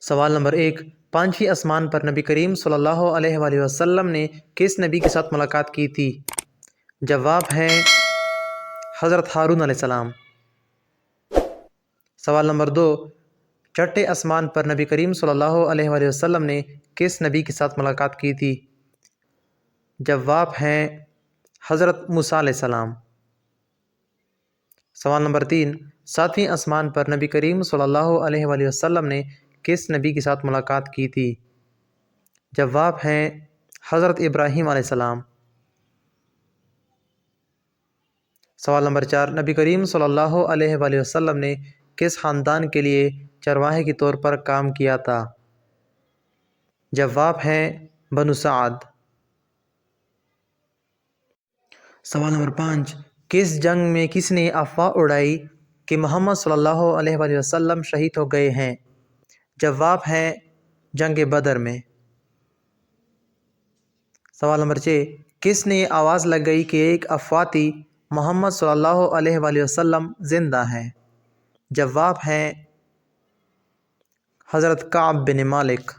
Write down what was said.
سوال نمبر 1، پانچویں آسمان پر نبی کریم صلی اللہ علیہ وآلہ وسلم نے کس نبی کے ساتھ ملاقات کی تھی؟ جواب ہے حضرت ہارون علیہ السلام۔ سوال نمبر 2، چھٹے آسمان پر نبی کریم صلی اللہ علیہ وآلہ وسلم نے کس نبی کے ساتھ ملاقات کی تھی؟ جواب ہے حضرت موسیٰ علیہ السلام۔ سوال نمبر 3، ساتویں آسمان پر نبی کریم صلی اللہ علیہ وآلہ وسلم نے کس نبی کے ساتھ ملاقات کی تھی؟ جواب ہے حضرت ابراہیم علیہ السلام۔ سوال نمبر 4، نبی کریم صلی اللہ علیہ وآلہ وسلم نے کس خاندان کے لیے چرواہے کے طور پر کام کیا تھا؟ جواب ہے بنو سعد۔ سوال نمبر 5، کس جنگ میں کس نے افواہ اڑائی کہ محمد صلی اللہ علیہ وآلہ وسلم شہید ہو گئے ہیں؟ جواب ہے جنگ بدر میں۔ سوال نمبر 6، کس نے آواز لگائی کہ ایک افواہ تھی محمد صلی اللہ علیہ وآلہ وسلم زندہ ہیں؟ جواب ہے حضرت کعب بن مالک۔